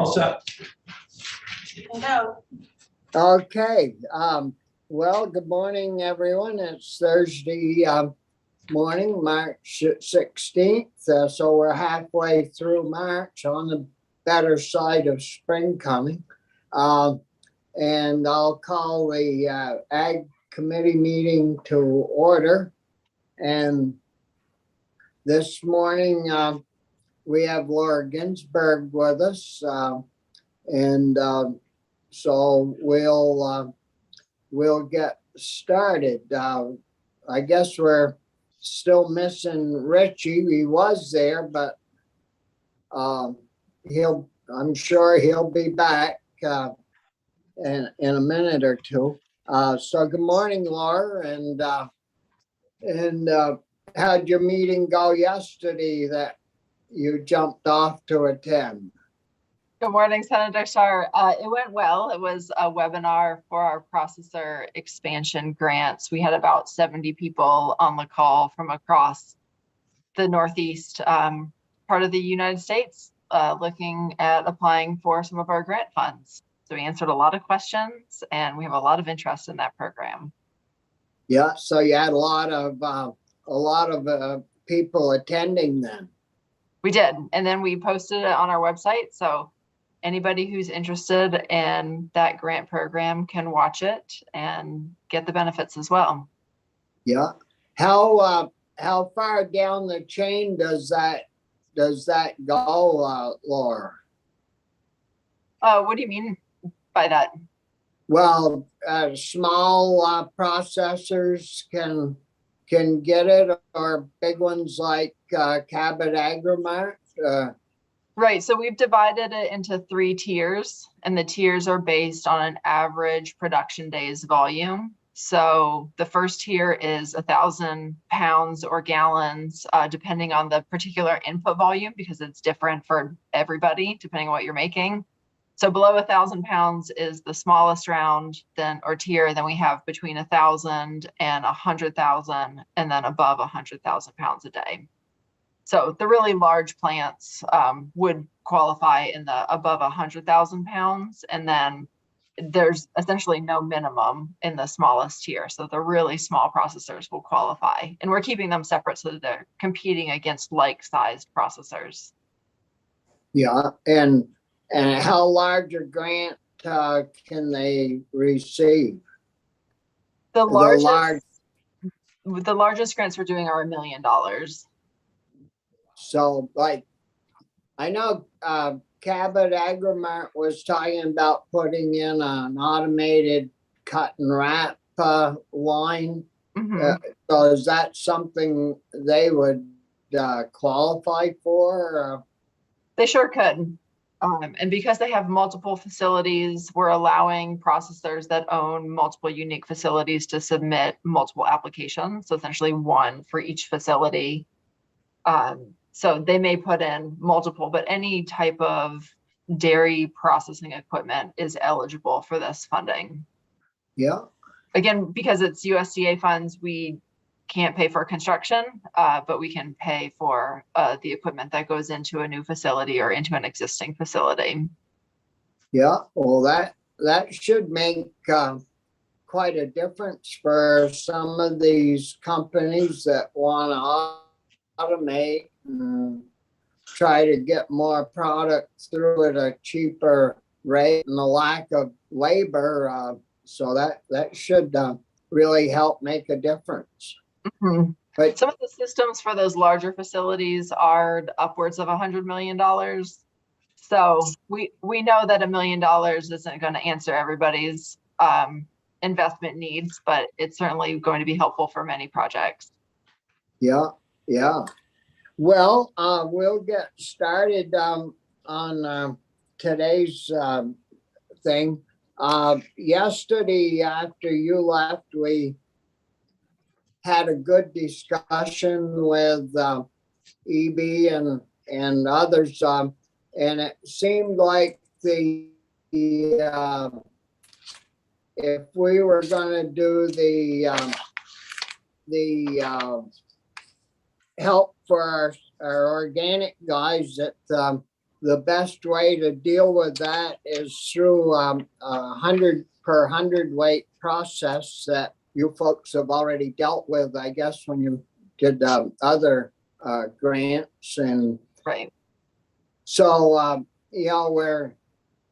all set. No. Okay, well, good morning, everyone. It's Thursday morning, March 16th. So we're halfway through March, on the better side of spring coming. And I'll call the Ag Committee meeting to order. And this morning, we have Laura Ginsberg with us. So we'll get started. I guess we're still missing Richie. He was there, but I'm sure he'll be back in a minute or two. So good morning, Laura, and how'd your meeting go yesterday that you jumped off to attend? Good morning, Senator Shar. It went well. It was a webinar for our processor expansion grants. We had about 70 people on the call from across the Northeast part of the United States looking at applying for some of our grant funds. So we answered a lot of questions and we have a lot of interest in that program. Yeah, so you had a lot of people attending then. We did, and then we posted it on our website. So anybody who's interested in that grant program can watch it and get the benefits as well. Yeah. How far down the chain does that go, Laura? What do you mean by that? Well, small processors can get it, or big ones like Cabot Agri-Mart. Right, so we've divided it into 3 tiers, and the tiers are based on an average production days volume. So the first tier is 1,000 pounds or gallons, depending on the particular input volume, because it's different for everybody, depending on what you're making. So below 1,000 pounds is the smallest round or tier. Then we have between 1,000 and 100,000, and then above 100,000 pounds a day. So the really large plants would qualify in the above 100,000 pounds, and then there's essentially no minimum in the smallest tier. So the really small processors will qualify, and we're keeping them separate so that they're competing against like-sized processors. Yeah, and how large a grant can they receive? The largest grants we're doing are $1 million. So, like, I know Cabot Agri-Mart was talking about putting in an automated cut and wrap line. Mm-hmm. So is that something they would qualify for? They sure could. And because they have multiple facilities, we're allowing processors that own multiple unique facilities to submit multiple applications. So essentially one for each facility. So they may put in multiple, but any type of dairy processing equipment is eligible for this funding. Yeah. Again, because it's USDA funds, we can't pay for construction, but we can pay for the equipment that goes into a new facility or into an existing facility. Yeah, well, that should make quite a difference for some of these companies that want to automate and try to get more product through at a cheaper rate, and the lack of labor. So that should really help make a difference. Mm-hmm. But some of the systems for those larger facilities are upwards of $100 million. So we know that $1 million isn't going to answer everybody's investment needs, but it's certainly going to be helpful for many projects. Yeah. Well, we'll get started on today's thing. Yesterday, after you left, we had a good discussion with EB and others, and it seemed like if we were going to do the help for our organic guys, that the best way to deal with that is through a 100 per hundredweight process that you folks have already dealt with, I guess, when you did other grants. And Right. so, you know,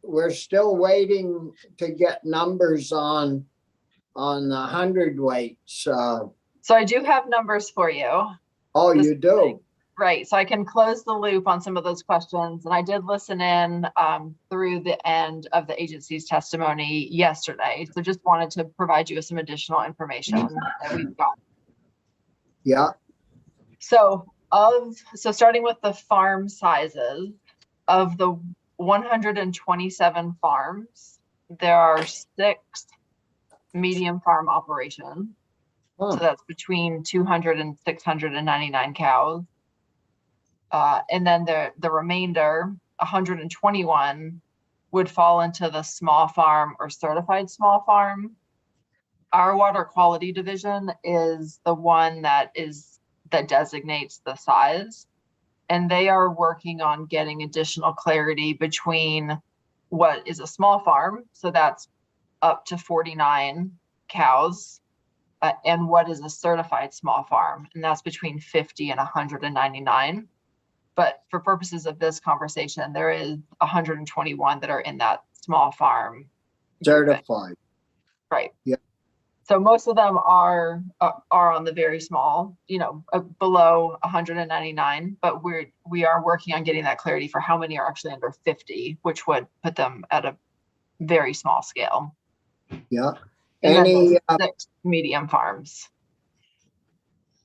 we're still waiting to get numbers on the hundredweights. So I do have numbers for you. Oh, you do? Right. So I can close the loop on some of those questions. And I did listen in through the end of the agency's testimony yesterday. So just wanted to provide you with some additional information that we've got. Yeah. So starting with the farm sizes, of the 127 farms, there are 6 medium farm operations. Huh. So that's between 200 and 699 cows. And then the remainder, 121, would fall into the small farm or certified small farm. Our water quality division is the one that designates the size. And they are working on getting additional clarity between what is a small farm, so that's up to 49 cows, and what is a certified small farm, and that's between 50 and 199. But for purposes of this conversation, there is 121 that are in that small farm. Certified. Right. Yeah. So most of them are on the very small, below 199, but we are working on getting that clarity for how many are actually under 50, which would put them at a very small scale. Yeah. And Any 6 medium farms.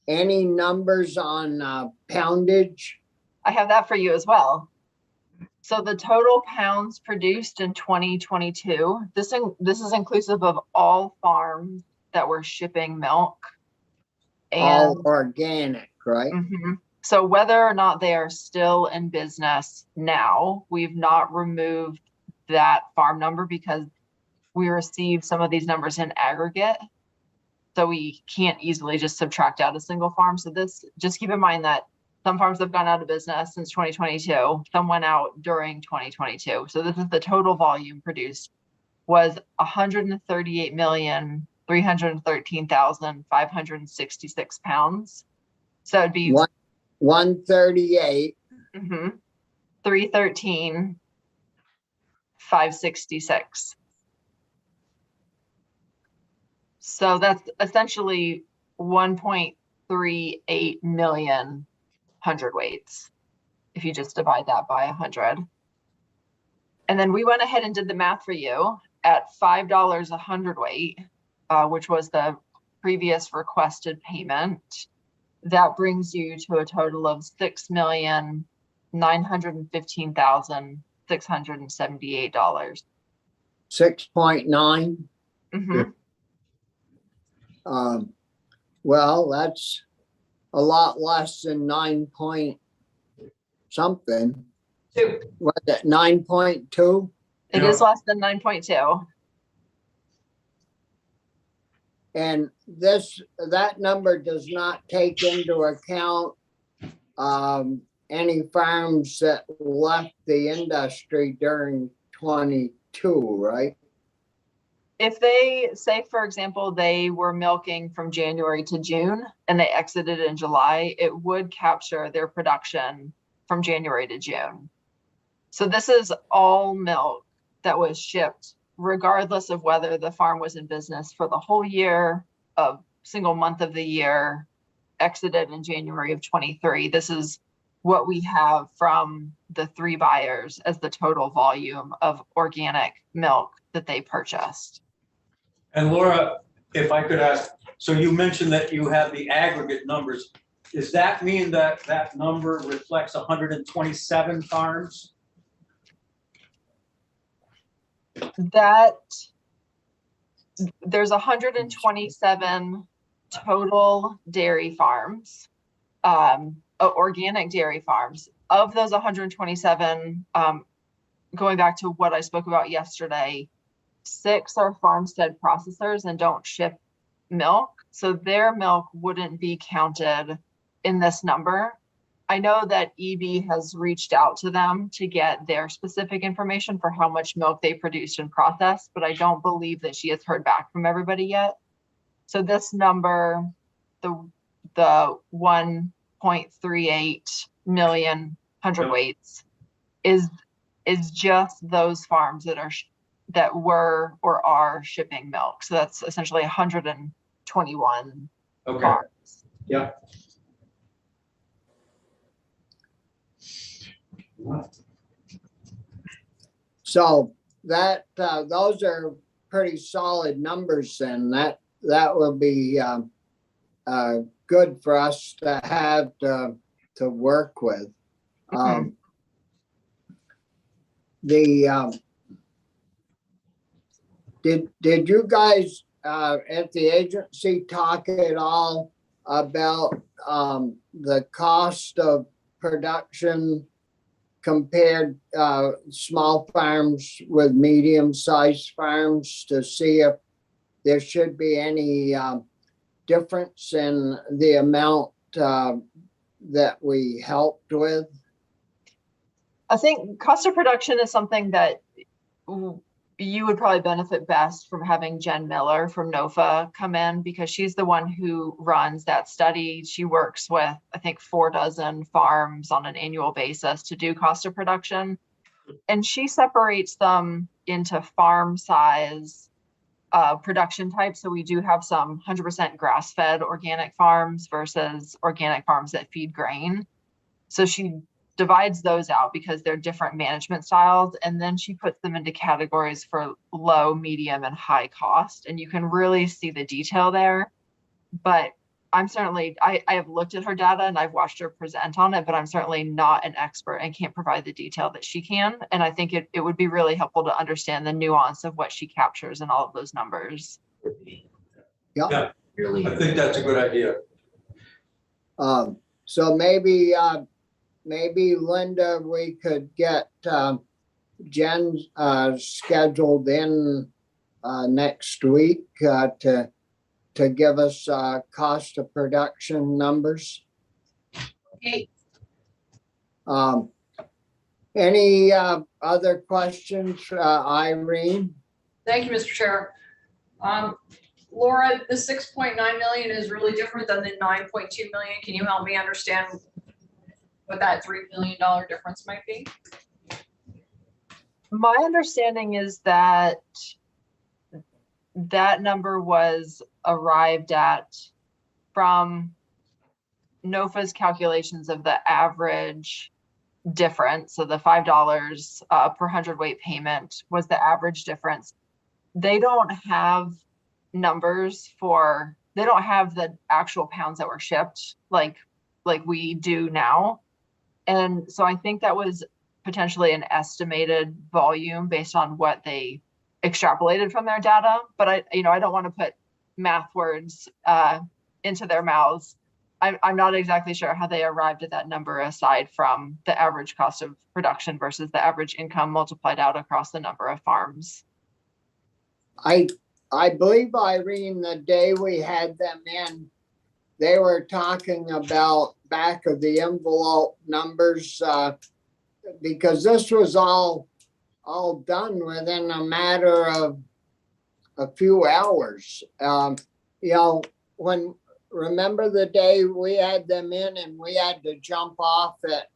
Any numbers on poundage? I have that for you as well. So the total pounds produced in 2022, this is inclusive of all farms that were shipping milk. And all organic, right? Mm-hmm. So whether or not they are still in business now, we've not removed that farm number because we receive some of these numbers in aggregate. So we can't easily just subtract out a single farm. So just keep in mind that some farms have gone out of business since 2022. Some went out during 2022. So this is the total volume produced was 138,313,566 pounds. So it'd be 138. 313,566. So that's essentially 1.38 million hundredweights, if you just divide that by 100. And then we went ahead and did the math for you at $5 a hundredweight, which was the previous requested payment. That brings you to a total of $6,915,678. 6.9. Well, that's a lot less than 9 point something. 2. What, that 9.2? It is less than 9.2. And that number does not take into account any farms that left the industry during 22, right? If they say, for example, they were milking from January to June and they exited in July, it would capture their production from January to June. So this is all milk that was shipped regardless of whether the farm was in business for the whole year, a single month of the year, exited in January of 23. This is what we have from the 3 buyers as the total volume of organic milk that they purchased. And Laura, if I could ask, so you mentioned that you have the aggregate numbers. Does that mean that that number reflects 127 farms? There's 127 total dairy farms, organic dairy farms. Of those 127, going back to what I spoke about yesterday, 6 are farmstead processors and don't ship milk. So their milk wouldn't be counted in this number. I know that EB has reached out to them to get their specific information for how much milk they produced and processed, but I don't believe that she has heard back from everybody yet. So this number, the 1.38 million hundredweights is just those farms that were or are shipping milk. So that's essentially 121 Okay, farms. yeah. So that, those are pretty solid numbers, and that will be good for us to have to work with. Did you guys at the agency talk at all about the cost of production compared small farms with medium-sized farms to see if there should be any difference in the amount that we helped with? I think cost of production is something that you would probably benefit best from having Jen Miller from NOFA come in, because she's the one who runs that study. She works with, I think, 4 farms on an annual basis to do cost of production. And she separates them into farm size production types. So we do have some 100% grass-fed organic farms versus organic farms that feed grain. So she divides those out because they're different management styles, and then she puts them into categories for low, medium, and high cost, and you can really see the detail there. But I'm certainly, I have looked at her data and I've watched her present on it, but I'm certainly not an expert and can't provide the detail that she can. And I think it would be really helpful to understand the nuance of what she captures in all of those numbers. Yeah, Really, I think that's a good idea. So maybe Linda, we could get Jen scheduled in next week to give us cost of production numbers. okay. Any other questions, Irene? Thank you, Mr. Chair. Laura, the 6.9 million is really different than the 9.2 million. Can you help me understand what that $3 million difference might be? My understanding is that that number was arrived at from NOFA's calculations of the average difference. So the $5 per hundredweight payment was the average difference. They don't have numbers for, they don't have the actual pounds that were shipped like we do now. And so I think that was potentially an estimated volume based on what they extrapolated from their data. But I don't want to put math words into their mouths. I'm not exactly sure how they arrived at that number aside from the average cost of production versus the average income multiplied out across the number of farms. I believe, Irene, the day we had them in, they were talking about back of the envelope numbers because this was all done within a matter of a few hours. Remember the day we had them in and we had to jump off at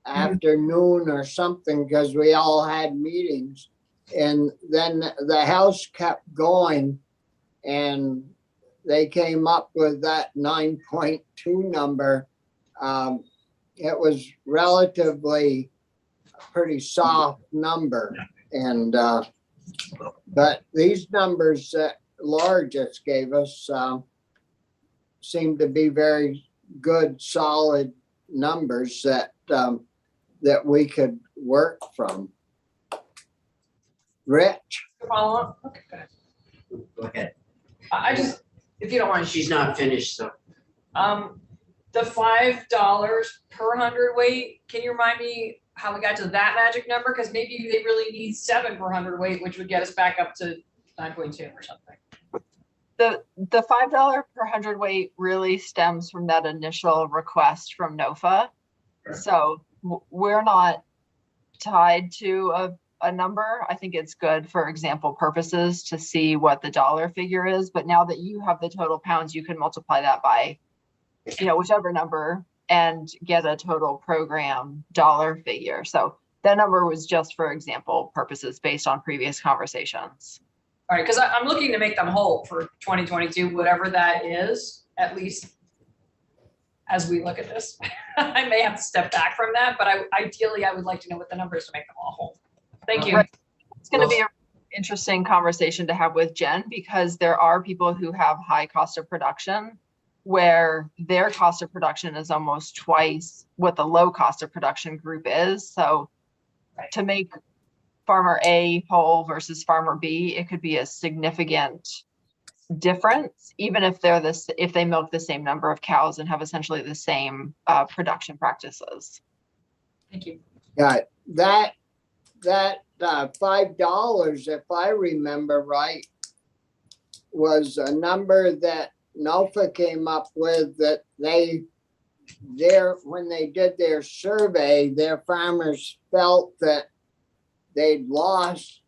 afternoon or something because we all had meetings, and then the house kept going and they came up with that 9.2 number. It was relatively a pretty soft number. And, but these numbers that Laura just gave us seem to be very good, solid numbers that we could work from. Rich? Follow up? Okay, good. Go ahead. I just, if you don't mind, She's not finished, so. the $5 per hundredweight, can you remind me how we got to that magic number? Because maybe they really need 7 per hundredweight, which would get us back up to 9.2 or something. The $5 per hundredweight really stems from that initial request from NOFA. So we're not tied to a number. I think it's good for example purposes to see what the dollar figure is. But now that you have the total pounds, you can multiply that by, whichever number and get a total program dollar figure. So that number was just for example purposes based on previous conversations. All right, because I'm looking to make them whole for 2022, whatever that is, at least as we look at this. I may have to step back from that, but ideally I would like to know what the number is to make them all whole. Thank you. Right. It's going to be an interesting conversation to have with Jen, because there are people who have high cost of production where their cost of production is almost twice what the low cost of production group is. So to make farmer A whole versus farmer B, it could be a significant difference, even if if they milk the same number of cows and have essentially the same production practices. Thank you. Yeah, that $5, if I remember right, was a number that NOFA came up with, that when they did their survey, their farmers felt that they'd lost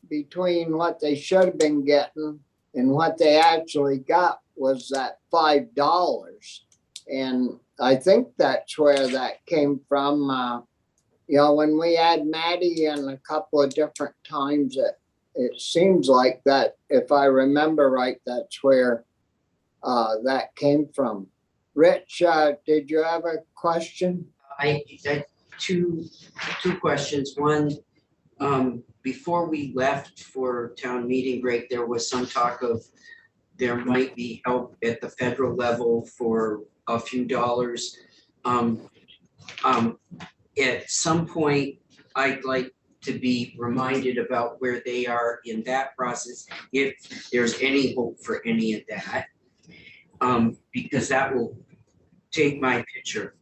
between what they should have been getting and what they actually got was that $5. And I think that's where that came from. When we had Maddie in a couple of different times, it seems like that, if I remember right, that's where that came from. Rich, did you have a question? I two questions. One, before we left for town meeting break, there was some talk of there might be help at the federal level for a few dollars. At some point, I'd like to be reminded about where they are in that process, if there's any hope for any of that, because that will take my picture.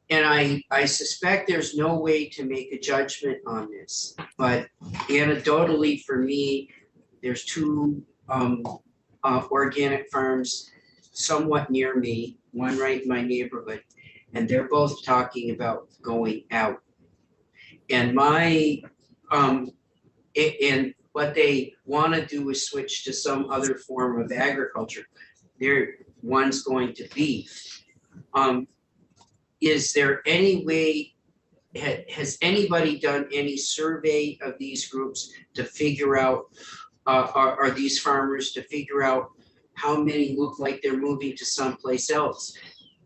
And I suspect there's no way to make a judgment on this, but anecdotally for me, there's two organic farms somewhat near me, one right in my neighborhood, and they're both talking about going out. And and what they want to do is switch to some other form of agriculture. One's going to beef. Is there any way, has anybody done any survey of these groups to figure out, are these farmers to figure out how many look like they're moving to someplace else?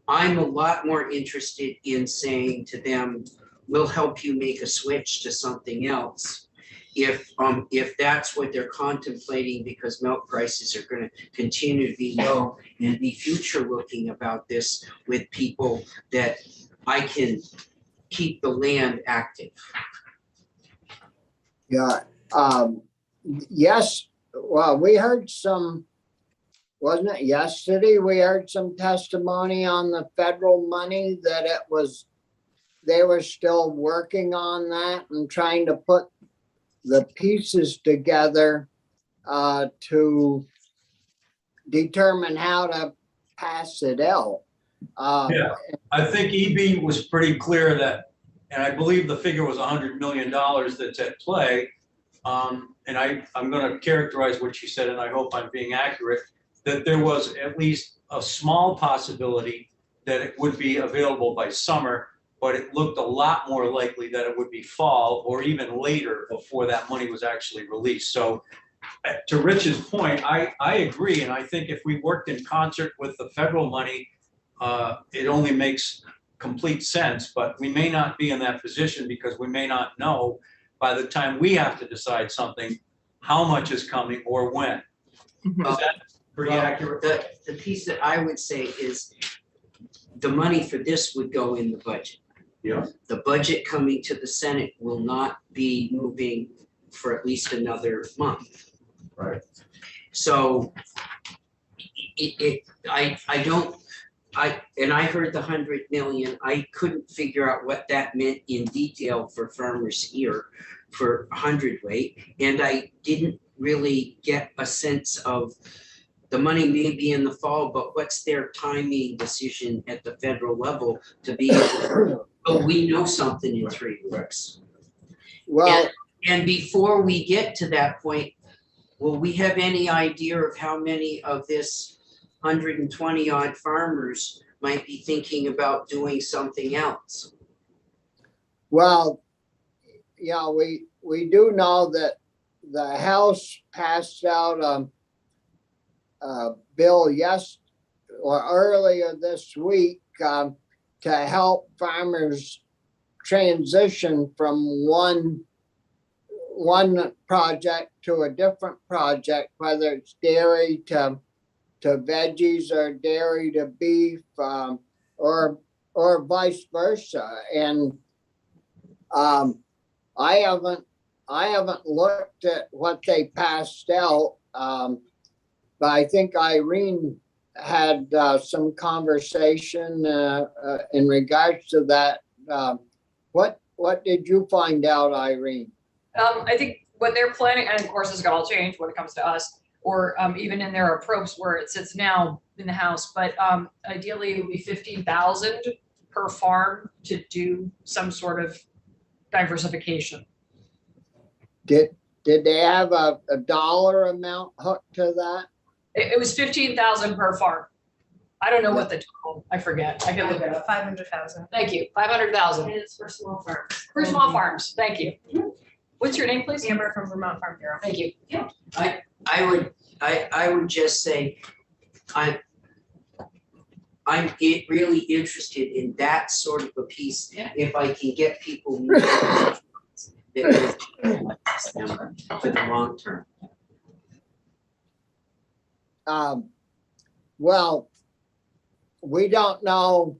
I'm a lot more interested in saying to them, we'll help you make a switch to something else. If that's what they're contemplating, because milk prices are going to continue to be low, and be future looking about this with people that I can keep the land active. Yeah. Yes. Well, we heard some, wasn't it yesterday? We heard some testimony on the federal money that they were still working on that and trying to put the pieces together to determine how to pass it out. Yeah, I think EB was pretty clear that, and I believe the figure was $100 million that's at play. And I'm going to characterize what you said, and I hope I'm being accurate, that there was at least a small possibility that it would be available by summer, but it looked a lot more likely that it would be fall or even later before that money was actually released. So to Rich's point, I agree. And I think if we worked in concert with the federal money, it only makes complete sense, but we may not be in that position because we may not know by the time we have to decide something, how much is coming or when. Is that pretty accurate? The piece that I would say is the money for this would go in the budget. Yeah. The budget coming to the Senate will not be moving for at least another month. Right. So I heard the 100 million. I couldn't figure out what that meant in detail for farmers here for 100 weight. And I didn't really get a sense of the money may be in the fall, but what's their timing decision at the federal level to be able, but we know something in 3 weeks. Well, And before we get to that point, will we have any idea of how many of this 120 odd farmers might be thinking about doing something else? well, yeah, we do know that the House passed out a bill earlier this week to help farmers transition from one project to a different project, whether it's dairy to veggies or dairy to beef, or vice versa. And I haven't looked at what they passed out, but I think Irene had some conversation in regards to that. What did you find out, Irene? I think what they're planning, and of course this could all change when it comes to us, or even in their approach where it sits now in the House, but ideally it would be 15,000 per farm to do some sort of diversification. Did they have a dollar amount hooked to that? It was 15,000 per farm. I don't know what the total, I forget. I can look it up. 500,000. Thank you, 500,000 And it's for small farms. for small farms. Thank you. What's your name, please? Amber from Vermont Farm Bureau. Thank you. I would just say, I'm really interested in that sort of a piece. Yeah. If I can get people moving that will for the long term. Well, we don't know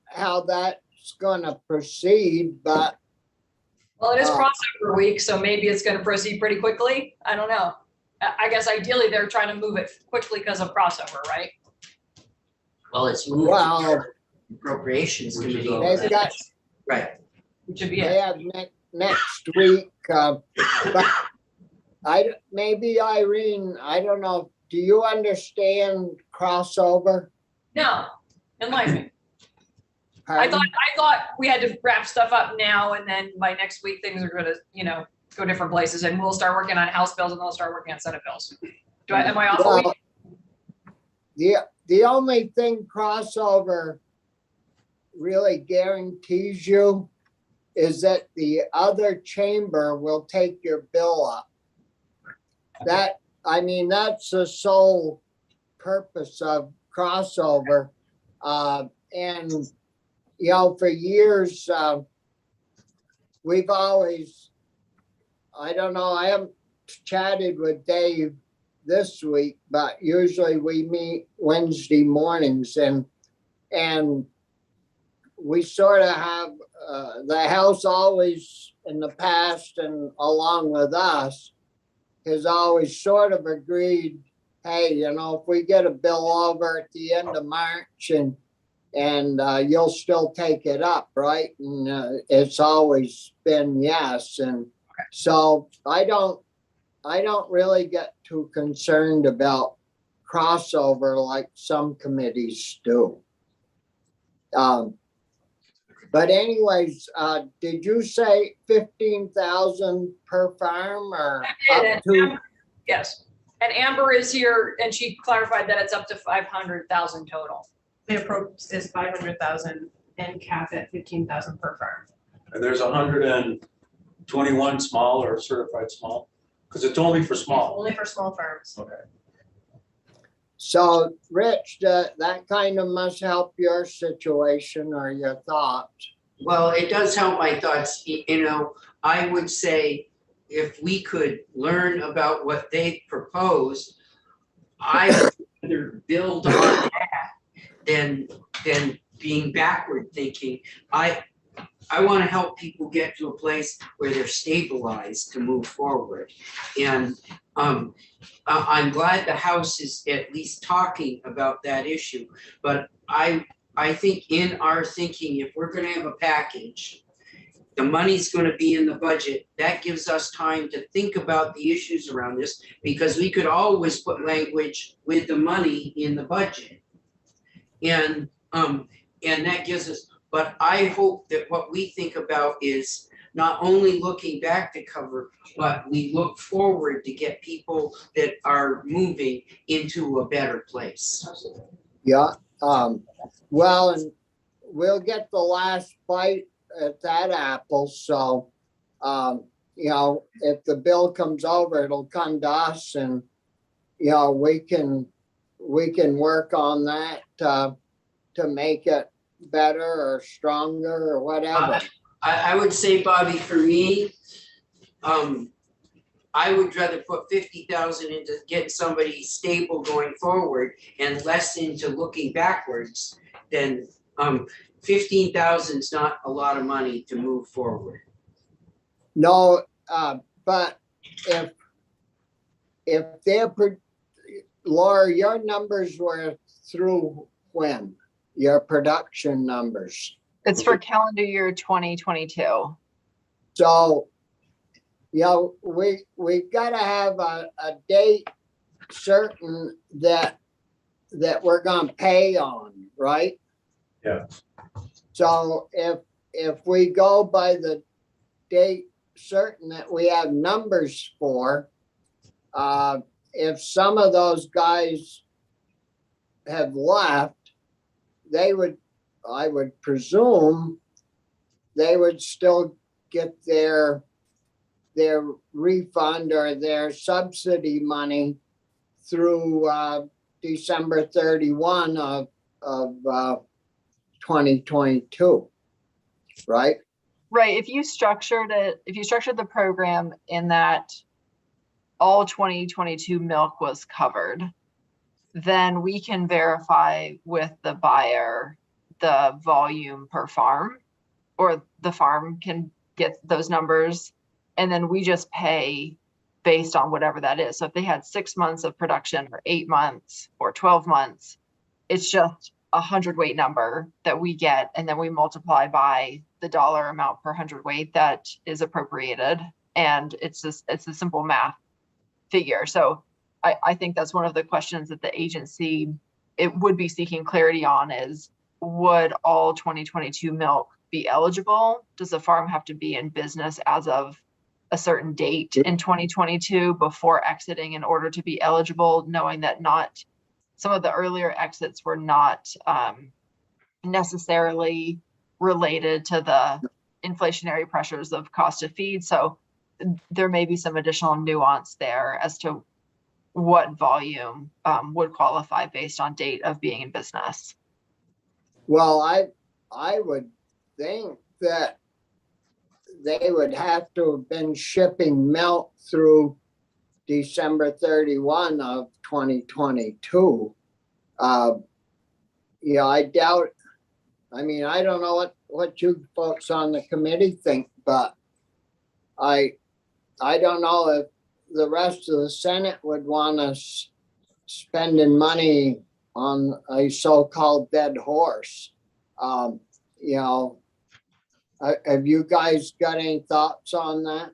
how that's gonna proceed, but Well, it is crossover week, so maybe it's gonna proceed pretty quickly. I don't know. I guess ideally they're trying to move it quickly because of crossover, right? Well, it's moved to Well, the appropriations Which is committee. all they've got, Right, Which should be they it. have next week, but maybe Irene, I don't know, do you understand crossover? No, enlighten me. I Pardon? thought we had to wrap stuff up now and then by next week, things are gonna, go different places and we'll start working on House bills and they'll start working on Senate bills. Am I off a week? Well, the only thing crossover really guarantees you is that the other chamber will take your bill up. That's the sole purpose of crossover. And, for years, we've always, I don't know, I haven't chatted with Dave this week, but usually we meet Wednesday mornings and we sort of have, the House always in the past and along with us has always sort of agreed, hey, if we get a bill over at the end of March and you'll still take it up, right? And it's always been yes. And so I don't really get too concerned about crossover like some committees do. But anyways, did you say 15,000 per farm or up to? Yes. And Amber is here and she clarified that it's up to 500,000 total. The approach is 500,000 and cap at 15,000 per farm. And there's 121 small or certified small, because it's only for small. Only for small farms. Okay. So Rich, that kind of must help your situation or your thoughts. well, it does help my thoughts, I would say if we could learn about what they proposed, I would rather build on that than being backward thinking. I want to help people get to a place where they're stabilized to move forward. And I'm glad the House is at least talking about that issue. But I think in our thinking, if we're going to have a package, The money's gonna be in the budget. That gives us time to think about the issues around this, because we could always put language with the money in the budget. And that gives us, but I hope that what we think about is not only looking back to cover, but we look forward to get people that are moving into a better place. Yeah, well, and we'll get the last bite at that apple, so, you know, if the bill comes over, it'll come to us and, you know, we can work on that, to make it better or stronger or whatever. I would say, Bobby, for me, I would rather put 50,000 into getting somebody stable going forward and less into looking backwards than, 15,000 is not a lot of money to move forward. No, but if Laura, your numbers were through when? Your production numbers? It's for calendar year 2022. So, you know, we gotta have a date certain that we're gonna pay on, right? Yeah. So if we go by the date certain that we have numbers for, if some of those guys have left, I would presume they would still get their refund or their subsidy money through December 31 of 2022, right? Right, if you structured the program in that all 2022 milk was covered, then we can verify with the buyer the volume per farm, or the farm can get those numbers, and then we just pay based on whatever that is. So if they had 6 months of production or 8 months or 12 months, it's just a 100-weight number that we get, and then we multiply by the dollar amount per 100-weight that is appropriated. And it's a simple math figure. So I think that's one of the questions that the agency, it would be seeking clarity on is, would all 2022 milk be eligible? Does the farm have to be in business as of a certain date in 2022 before exiting in order to be eligible, knowing that not some of the earlier exits were not necessarily related to the inflationary pressures of cost of feed. So there may be some additional nuance there as to what volume would qualify based on date of being in business. Well, I would think that they would have to have been shipping milk through December 31 of 2022. Yeah, I doubt, I mean, I don't know what you folks on the committee think, but I don't know if the rest of the Senate would want us spending money on a so-called dead horse. You know, have you guys got any thoughts on that?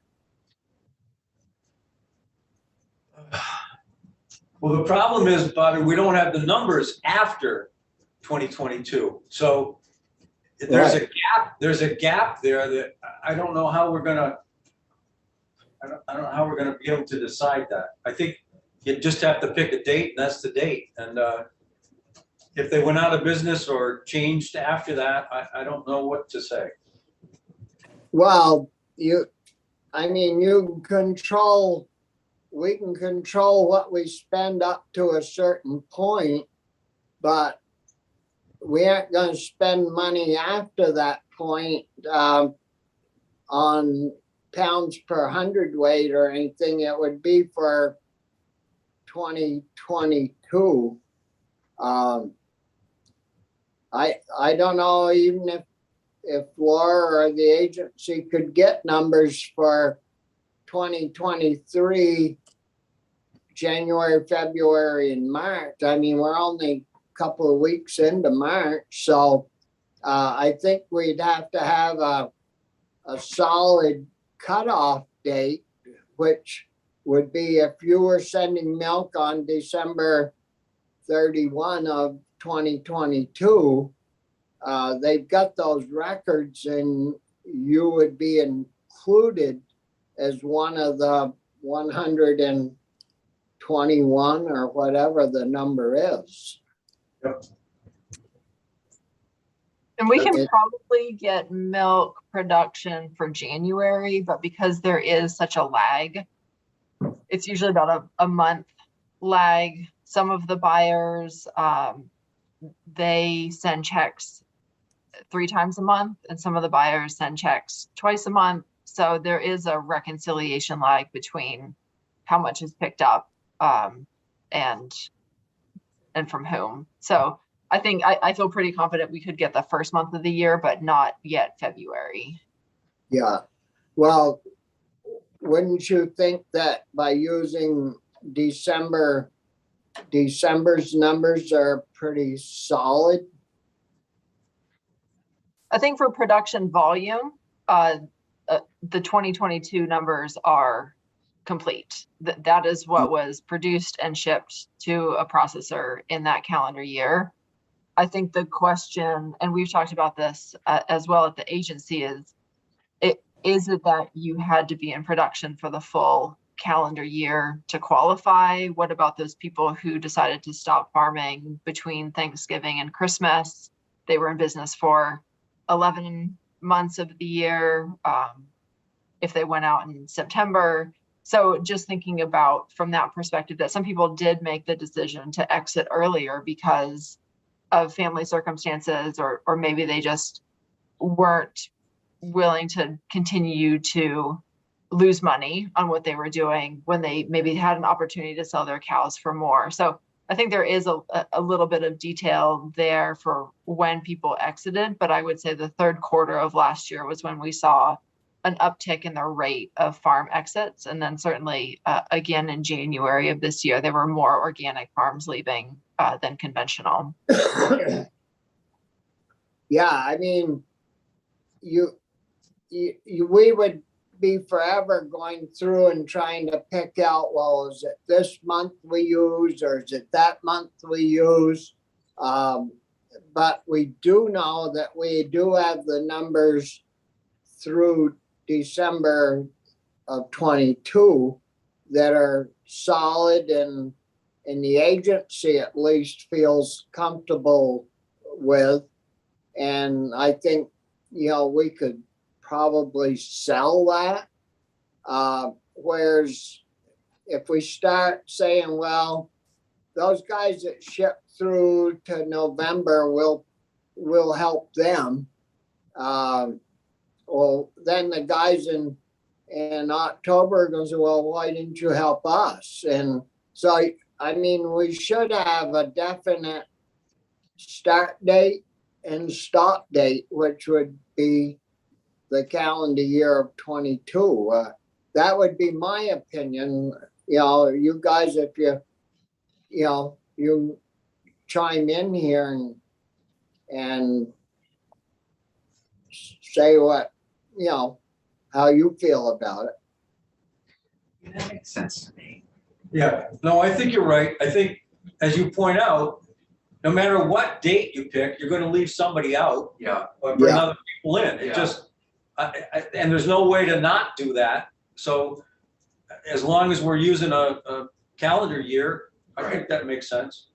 Well, the problem is, Bobby, we don't have the numbers after 2022. So there's a gap there that I don't know how we're gonna, I don't know how we're gonna be able to decide that. I think you just have to pick a date, and that's the date. And if they went out of business or changed after that, I don't know what to say. Well, I mean, we can control what we spend up to a certain point, but we aren't going to spend money after that point on pounds per hundredweight or anything. It would be for 2022. I don't know even if Laura or the agency could get numbers for 2023, January, February, and March. I mean, we're only a couple of weeks into March, so I think we'd have to have a solid cutoff date, which would be if you were sending milk on December 31 of 2022, they've got those records and you would be included as one of the 121 or whatever the number is. And we can Okay. probably get milk production for January, but because there is such a lag, it's usually about a month lag. Some of the buyers, they send checks 3 times a month, and some of the buyers send checks twice a month. So there is a reconciliation lag between how much is picked up and from whom. So I think I feel pretty confident we could get the first month of the year, but not yet February. Yeah, well, wouldn't you think that by using December's numbers are pretty solid? I think for production volume, the 2022 numbers are complete. That is what was produced and shipped to a processor in that calendar year. I think the question, and we've talked about this as well at the agency, is it that you had to be in production for the full calendar year to qualify? What about those people who decided to stop farming between Thanksgiving and Christmas? They were in business for 11 months of the year, if they went out in September. So just thinking about from that perspective, that some people did make the decision to exit earlier because of family circumstances, or maybe they just weren't willing to continue to lose money on what they were doing when they maybe had an opportunity to sell their cows for more. So I think there is a little bit of detail there for when people exited, but I would say the third quarter of last year was when we saw an uptick in the rate of farm exits. And then certainly again in January of this year, there were more organic farms leaving than conventional. Yeah, I mean, we would be forever going through and trying to pick out, well, is it this month we use or is it that month we use? But we do know that we do have the numbers through December of 22 that are solid, and the agency at least feels comfortable with. And I think, we could probably sell that. Whereas if we start saying, well, those guys that ship through to November will help them. Well, then the guys in October goes, well, why didn't you help us? And so, I mean, we should have a definite start date and stop date, which would be the calendar year of 22. That would be my opinion. You guys, if you chime in here and say what, how you feel about it. That makes sense to me. Yeah, no, I think you're right. I think, as you point out, no matter what date you pick, you're gonna leave somebody out Yeah, or bring Yeah. other people in. It Yeah. just, and there's no way to not do that. So as long as we're using a calendar year, I think that makes sense.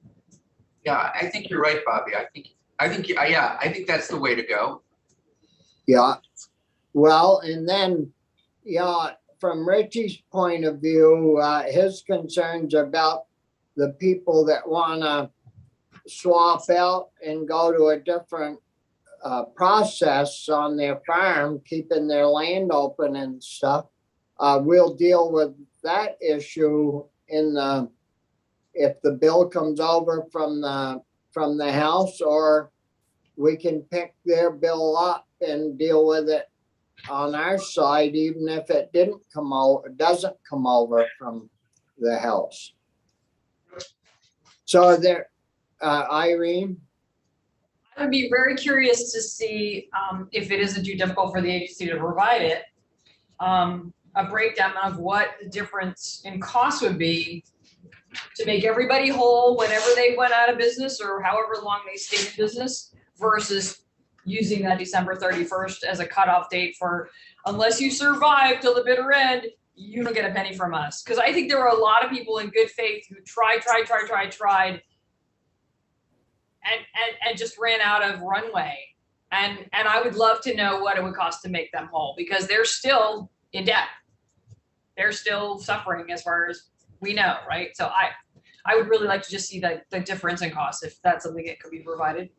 yeah, I think you're right, Bobby. I think that's the way to go. Yeah. Well, and then, from Richie's point of view, his concerns about the people that want to swap out and go to a different process on their farm, keeping their land open and stuff. We'll deal with that issue if the bill comes over from the House, or we can pick their bill up and deal with it on our side, even if it doesn't come over from the House. So there, Irene? I would be very curious to see, if it isn't too difficult for the agency to provide it, a breakdown of what the difference in cost would be to make everybody whole whenever they went out of business or however long they stayed in business versus using that December 31st as a cutoff date for, unless you survive till the bitter end, you don't get a penny from us. Because I think there were a lot of people in good faith who tried, and just ran out of runway. And I would love to know what it would cost to make them whole, because they're still in debt. They're still suffering as far as we know, right? So I would really like to just see the difference in cost, if that's something that could be provided.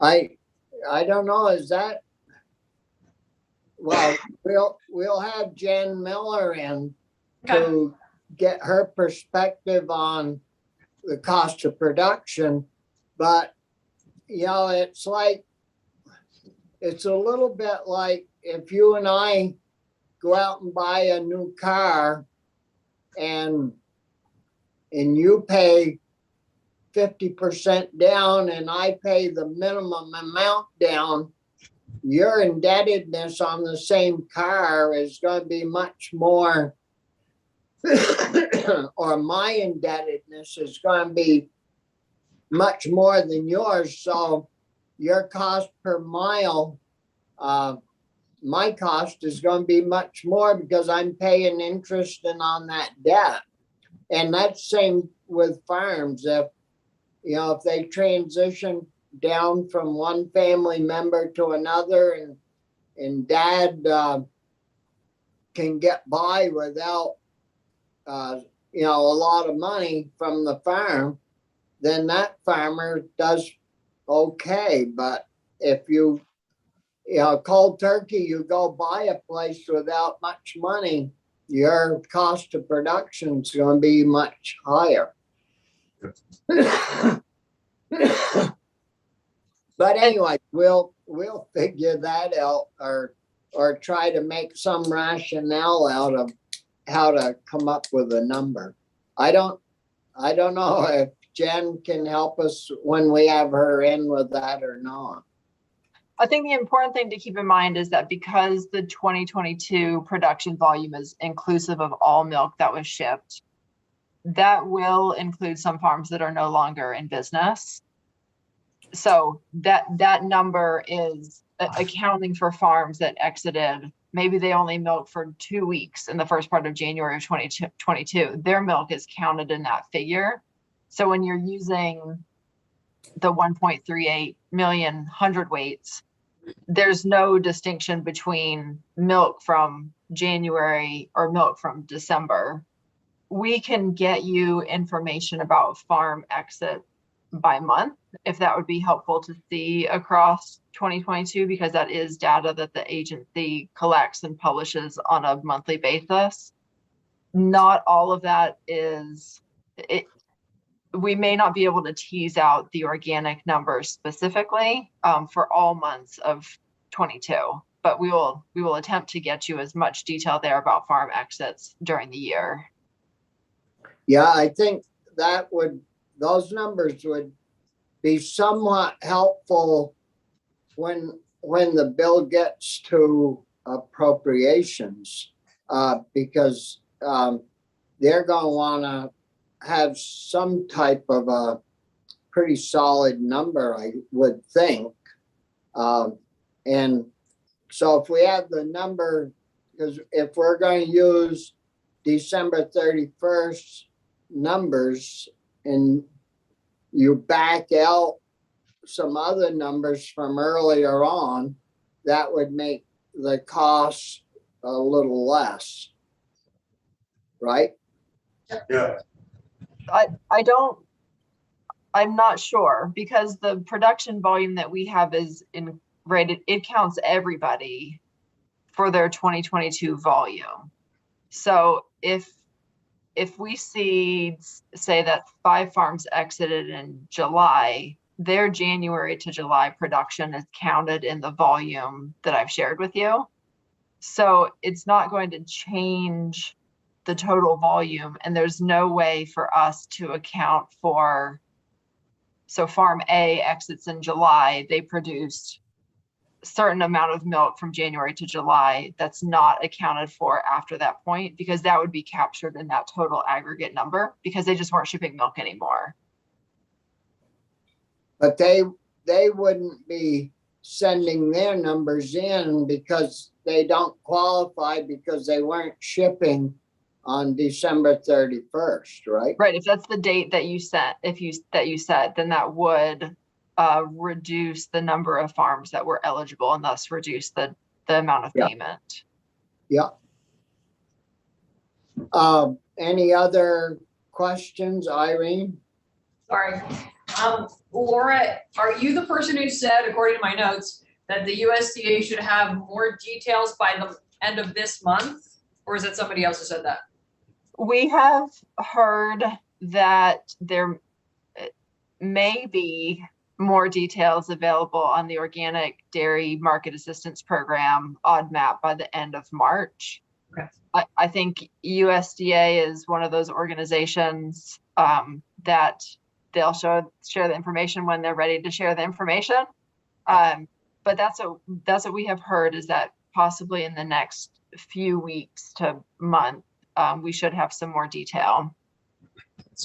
I don't know, is that? Well, we'll have Jen Miller in to get her perspective on the cost of production. But, you know, it's like, it's a little bit like if you and I go out and buy a new car and you pay 50% down and I pay the minimum amount down, your indebtedness on the same car is going to be much more, or my indebtedness is going to be much more than yours. So your cost per mile, my cost is going to be much more because I'm paying interest and on that debt. And that's same with farms. If, you know, if they transition down from one family member to another and dad can get by without, you know, a lot of money from the farm, then that farmer does okay. But if you know, cold turkey, you go buy a place without much money, your cost of production is going to be much higher. But anyway, we'll figure that out, or try to make some rationale out of how to come up with a number. I don't know if Jen can help us when we have her in with that or not. I think the important thing to keep in mind is that because the 2022 production volume is inclusive of all milk that was shipped, that will include some farms that are no longer in business. So that number is accounting for farms that exited. Maybe they only milked for 2 weeks in the first part of January of 2022. Their milk is counted in that figure. So when you're using the 1.38 million hundredweights, there's no distinction between milk from January or milk from December. We can get you information about farm exit by month, if that would be helpful to see across 2022, because that is data that the agency collects and publishes on a monthly basis. Not all of that is it. We may not be able to tease out the organic numbers specifically for all months of 22, but we will attempt to get you as much detail there about farm exits during the year. Yeah, I think those numbers would be somewhat helpful when the bill gets to appropriations, because they're going to want to have some type of a pretty solid number, I would think. And so if we have the number, because if we're going to use December 31st numbers and you back out some other numbers from earlier on, that would make the cost a little less, right? Yeah. I'm not sure, because the production volume that we have is rated, it counts everybody for their 2022 volume. So if we see, say that 5 farms exited in July, their January to July production is counted in the volume that I've shared with you. So it's not going to change the total volume, and there's no way for us to account for So farm A exits in July, they produced a certain amount of milk from January to July that's not accounted for after that point, because that would be captured in that total aggregate number because they just weren't shipping milk anymore. But they wouldn't be sending their numbers in because they don't qualify because they weren't shipping on December 31st, right? Right, if that's the date that you set, that you set, then that would reduce the number of farms that were eligible and thus reduce the amount of Yeah. payment. Yeah. Any other questions, Irene? Sorry. Laura, are you the person who said, according to my notes, that the USDA should have more details by the end of this month? Or is it somebody else who said that? We have heard that there may be more details available on the Organic Dairy Market Assistance Program ODMAP by the end of March. Okay. I think USDA is one of those organizations that they'll share the information when they're ready to share the information. But that's what we have heard, is that possibly in the next few weeks to month, we should have some more detail.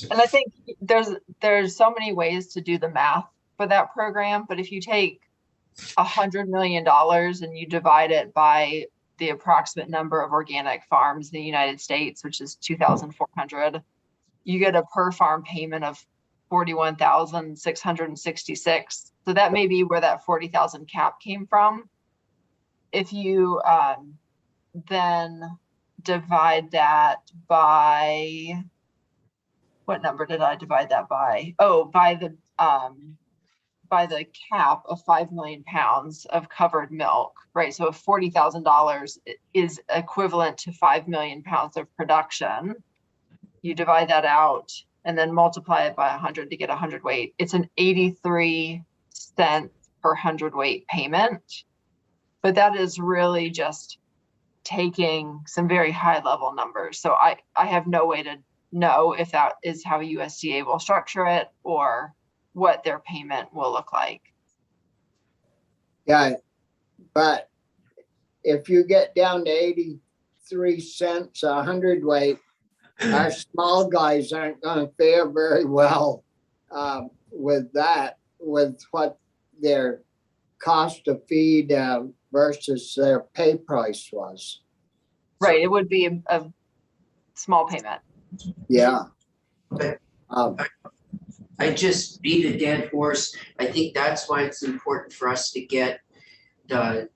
And I think there's so many ways to do the math for that program, but if you take $100 million and you divide it by the approximate number of organic farms in the United States, which is 2,400, you get a per farm payment of $41,666. So that may be where that 40,000 cap came from. If you then divide that by, what number did I divide that by? Oh, by the cap of 5 million pounds of covered milk, right? So if $40,000 is equivalent to 5 million pounds of production, you divide that out and then multiply it by 100 to get 100 weight. It's an 83 cents per 100 weight payment. But that is really just taking some very high level numbers. So I have no way to know if that is how USDA will structure it or what their payment will look like. Yeah, but if you get down to 83 cents a 100 weight, our small guys aren't going to fare very well with that, with what their cost of feed versus their pay price was. Right, it would be a small payment. Yeah. But I just beat a dead horse. I think that's why it's important for us to get the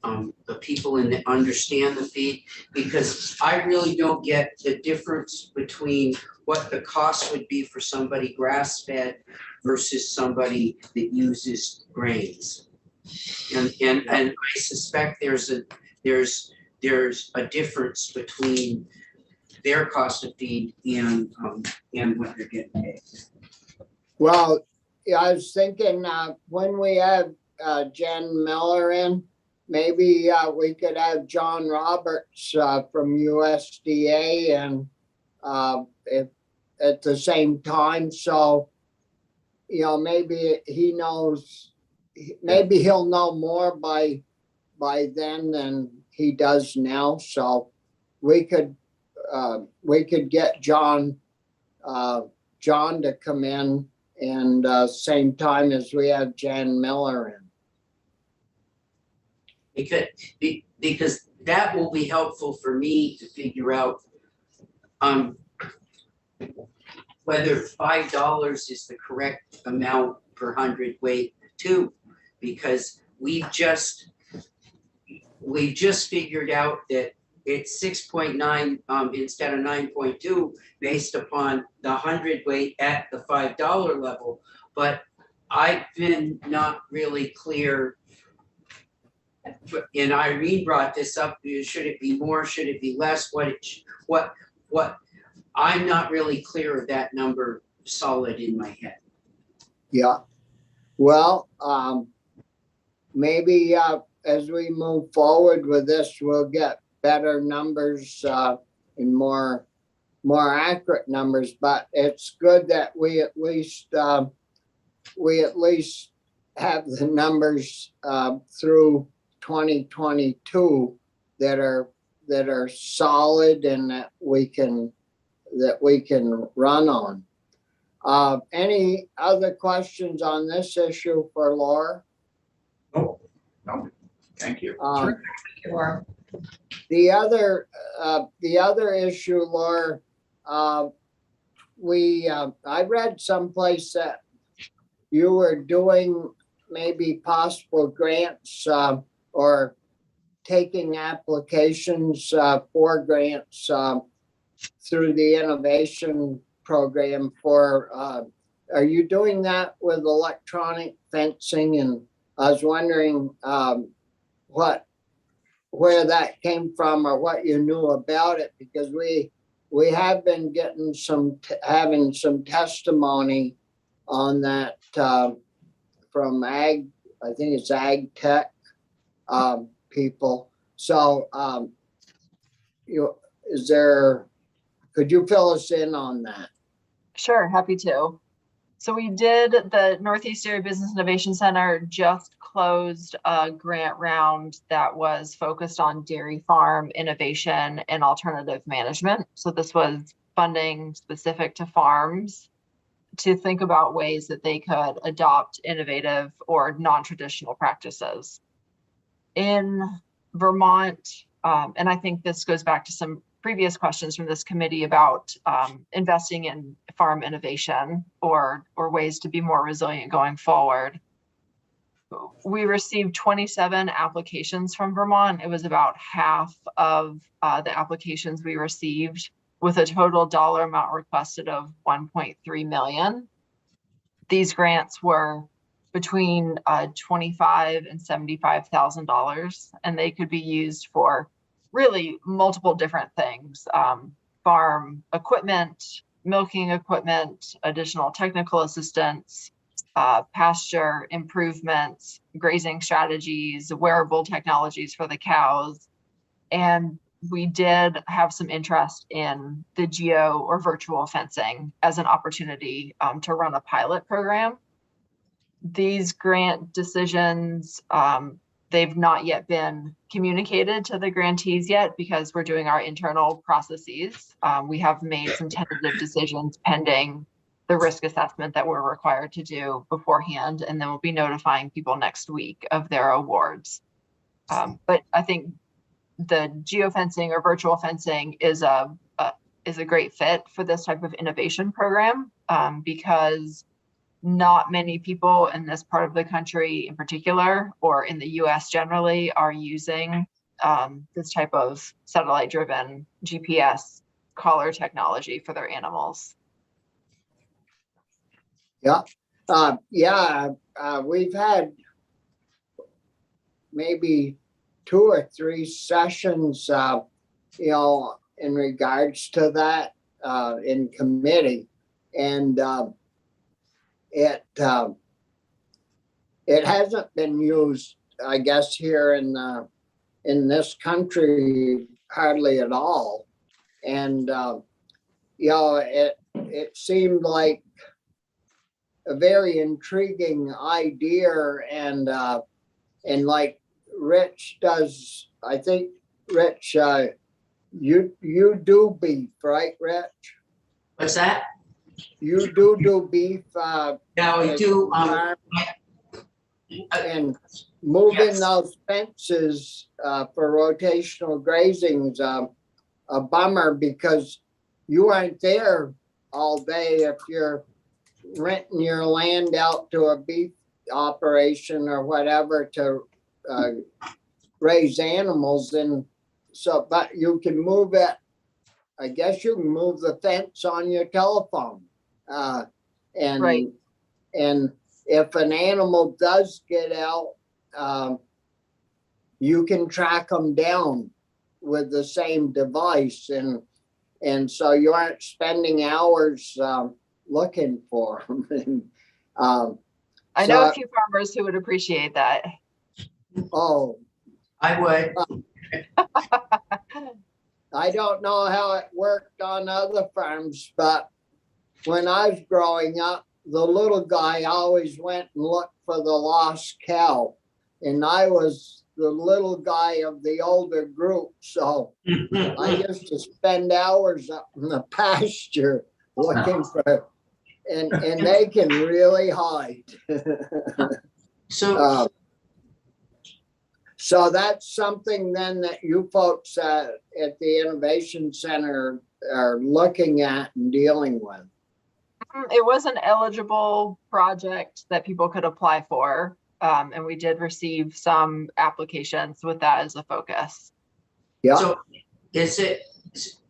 people in that understand the feed, because I really don't get the difference between what the cost would be for somebody grass-fed versus somebody that uses grains. And I suspect there's a difference between their cost of feed and what they're getting paid. Well, yeah, I was thinking when we have Jen Miller in, maybe we could have John Roberts from USDA and if at the same time. So, you know, maybe he knows, maybe he'll know more by then than he does now. So we could get John to come in and same time as we have Jan Miller in. Because that will be helpful for me to figure out whether $5 is the correct amount per 100 weight too, because we've just figured out that it's 6.9 instead of 9.2 based upon the 100 weight at the $5 level. But I've been not really clear, and Irene brought this up, should it be more, should it be less, what I'm not really clear of that number solid in my head. Yeah. Well, maybe as we move forward with this, we'll get better numbers and more accurate numbers, but it's good that we at least we at least have the numbers through 2022 that are solid and that we can run on. Any other questions on this issue for Laura? No, thank you. Sure. The other issue, Laura, I read someplace that you were doing maybe possible grants or taking applications for grants through the innovation program for, are you doing that with electronic fencing? And I was wondering where that came from or what you knew about it, because we have been getting having some testimony on that from I think it's ag tech people. So could you fill us in on that? Sure, happy to. So we did, the Northeast Area Business Innovation Center just closed a grant round that was focused on dairy farm innovation and alternative management. So this was funding specific to farms to think about ways that they could adopt innovative or non-traditional practices. In Vermont, and I think this goes back to some previous questions from this committee about investing in farm innovation or ways to be more resilient going forward. We received 27 applications from Vermont. It was about half of the applications we received, with a total dollar amount requested of 1.3 million. These grants were between $25,000 and $75,000, and they could be used for really multiple different things: farm equipment, milking equipment, additional technical assistance, pasture improvements, grazing strategies, wearable technologies for the cows. And we did have some interest in the geo or virtual fencing as an opportunity to run a pilot program. These grant decisions, they've not yet been communicated to the grantees yet because we're doing our internal processes. We have made some tentative decisions pending the risk assessment that we're required to do beforehand, and then we'll be notifying people next week of their awards. But I think the geofencing or virtual fencing is a great fit for this type of innovation program because not many people in this part of the country in particular, or in the US generally, are using this type of satellite-driven GPS collar technology for their animals. Yeah, we've had maybe 2 or 3 sessions, in regards to that in committee, and it hasn't been used, I guess, here in this country hardly at all, and it seemed like a very intriguing idea, and like Rich does, I think, Rich, you do beef, right, Rich? What's that? You do beef. Yeah, we do. And moving Yes. those fences for rotational grazing is a bummer because you aren't there all day if you're renting your land out to a beef operation or whatever to raise animals. And so, but you can move it. I guess you can move the fence on your telephone. And, Right. and if an animal does get out, you can track them down with the same device. And so you aren't spending hours looking for them. I know a few farmers who would appreciate that. Oh, I would. I don't know how it worked on other farms, but when I was growing up, the little guy always went and looked for the lost cow. And I was the little guy of the older group, so I used to spend hours up in the pasture looking for, and they can really hide. So, So that's something then that you folks at the Innovation Center are looking at and dealing with. It was an eligible project that people could apply for. And we did receive some applications with that as a focus. Yeah, so is it,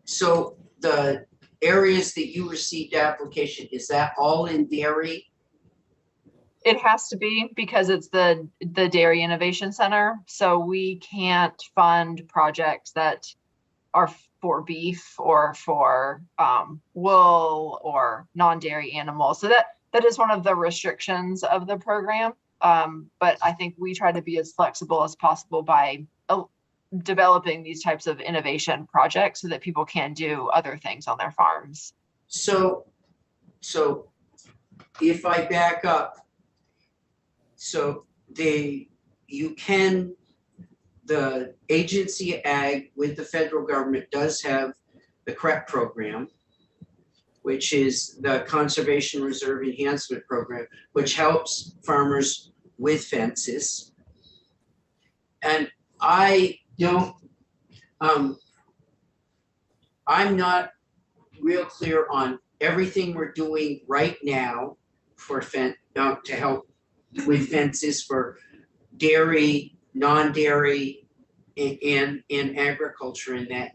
so the areas that you received application, is that all in dairy? It has to be because it's the Dairy Innovation Center. So we can't fund projects that are for beef or for wool or non-dairy animals. So that is one of the restrictions of the program. But I think we try to be as flexible as possible by developing these types of innovation projects so that people can do other things on their farms. So if I back up, so the agency ag with the federal government does have the CREP program, which is the Conservation Reserve Enhancement Program, which helps farmers with fences. And I don't, I'm not real clear on everything we're doing right now for to help with fences for dairy, non-dairy, and agriculture in that,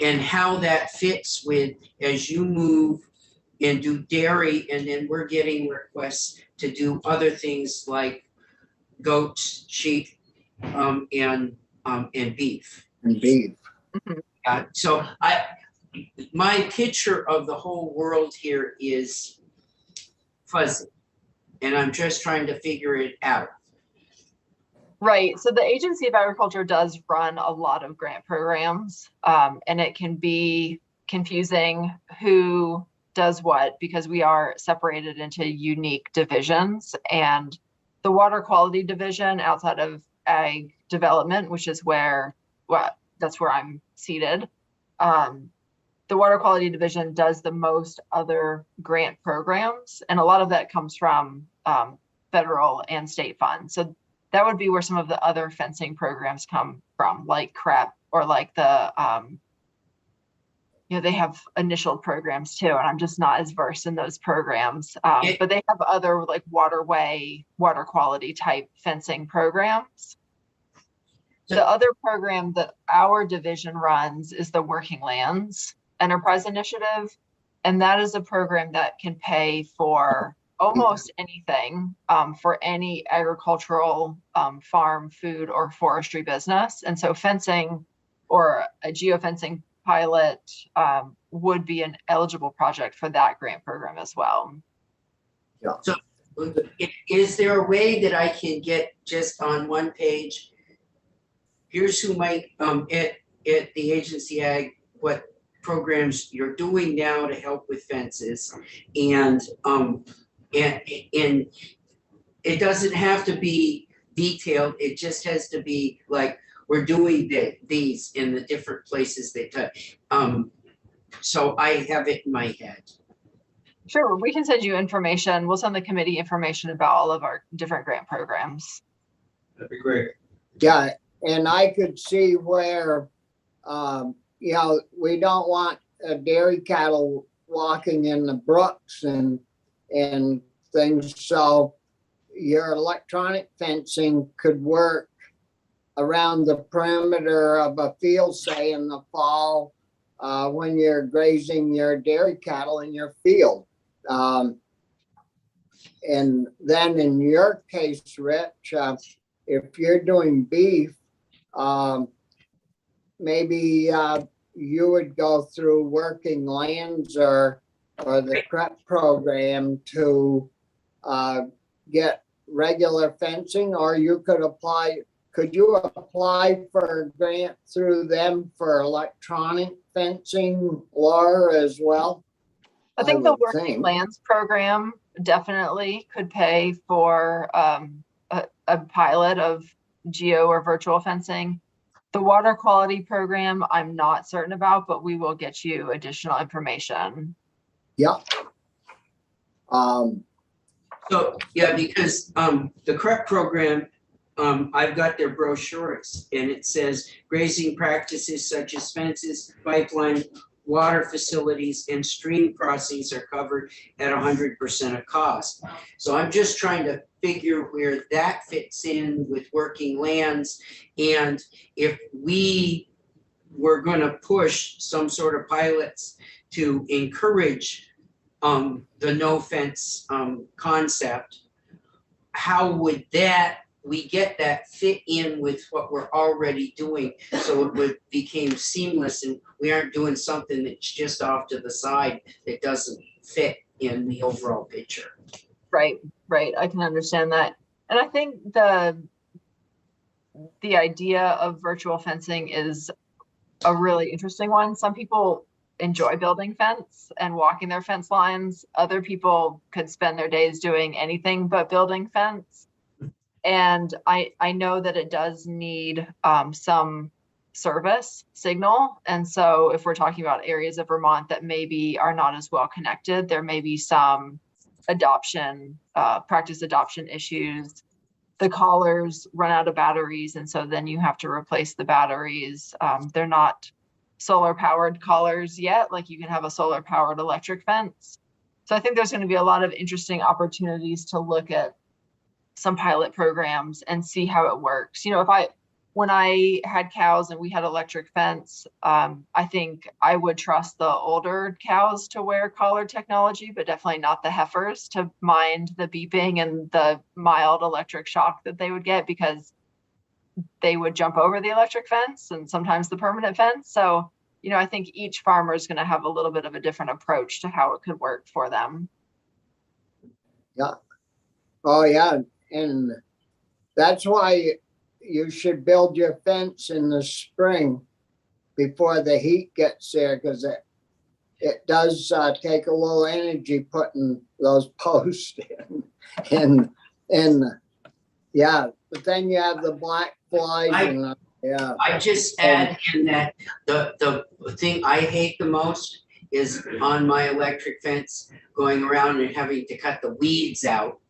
and how that fits with as you move and do dairy, and then we're getting requests to do other things like goats, sheep, and beef. and beef. So my picture of the whole world here is fuzzy, and I'm just trying to figure it out. Right. So the Agency of Agriculture does run a lot of grant programs, and it can be confusing who does what because we are separated into unique divisions. And the Water Quality Division outside of Ag Development, which is that's where I'm seated. The Water Quality Division does the most other grant programs, and a lot of that comes from federal and state funds. So that would be where some of the other fencing programs come from, like CREP or like the, they have initial programs too, and I'm just not as versed in those programs. But they have other like waterway, water quality type fencing programs. The other program that our division runs is the Working Lands Enterprise Initiative. And that is a program that can pay for almost anything for any agricultural farm, food, or forestry business. And so fencing or a geofencing pilot would be an eligible project for that grant program as well. Yeah. So is there a way that I can get just on one page, here's who might, at the agency ag, what programs you're doing now to help with fences, and it doesn't have to be detailed, it just has to be like, we're doing these in the different places they touch. So I have it in my head. Sure, we can send you information. We'll send the committee information about all of our different grant programs. That'd be great. Yeah, and I could see where, we don't want dairy cattle walking in the brooks and things. So your electronic fencing could work around the perimeter of a field, say in the fall, when you're grazing your dairy cattle in your field. And then in your case, Rich, if you're doing beef, maybe you would go through Working Lands or the CREP program to get regular fencing, or you could apply. Could you apply for a grant through them for electronic fencing, Laura, as well? I think the would Working think. Lands program definitely could pay for a pilot of geo or virtual fencing. The water quality program, I'm not certain about, but we will get you additional information. Yeah. Um, So, yeah, because the CREP program, I've got their brochures and it says grazing practices such as fences, pipeline, water facilities and stream crossings are covered at 100% of cost. So I'm just trying to figure where that fits in with working lands. And if we were gonna push some sort of pilots to encourage the no fence concept, how would we get that fit in with what we're already doing, so it would became seamless and we aren't doing something that's just off to the side that doesn't fit in the overall picture. Right, right. I can understand that. And I think the idea of virtual fencing is a really interesting one. Some people enjoy building fence and walking their fence lines. Other people could spend their days doing anything but building fence. And I know that it does need some service signal. And so if we're talking about areas of Vermont that maybe are not as well connected, there may be some practice adoption issues. The collars run out of batteries, and so then you have to replace the batteries. They're not solar powered collars yet, like you can have a solar powered electric fence. So I think there's going to be a lot of interesting opportunities to look at some pilot programs and see how it works. You know, when I had cows and we had electric fence, I think I would trust the older cows to wear collar technology, but definitely not the heifers to mind the beeping and the mild electric shock that they would get, because they would jump over the electric fence and sometimes the permanent fence. So, you know, I think each farmer is going to have a little bit of a different approach to how it could work for them. yeah. Oh, yeah. And that's why you should build your fence in the spring before the heat gets there, because it does take a little energy putting those posts in. And yeah, but then you have the black flies yeah. I just add in that the thing I hate the most is on my electric fence, going around and having to cut the weeds out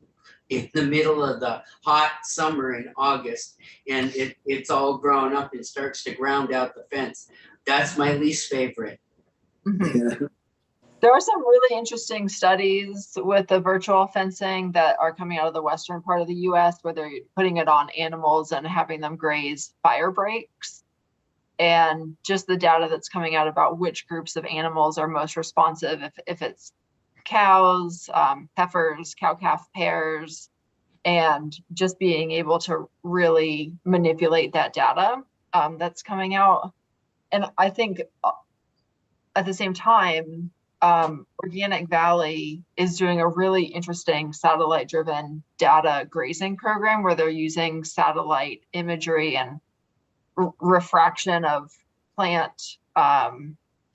in the middle of the hot summer in August, and it's all grown up and starts to ground out the fence. That's my least favorite. Mm-hmm. There are some really interesting studies with the virtual fencing that are coming out of the western part of the US, where they're putting it on animals and having them graze fire breaks. And just the data that's coming out about which groups of animals are most responsive, if it's cows, heifers, cow-calf pairs, and just being able to really manipulate that data that's coming out. And I think at the same time, Organic Valley is doing a really interesting satellite-driven data grazing program where they're using satellite imagery and refraction of plant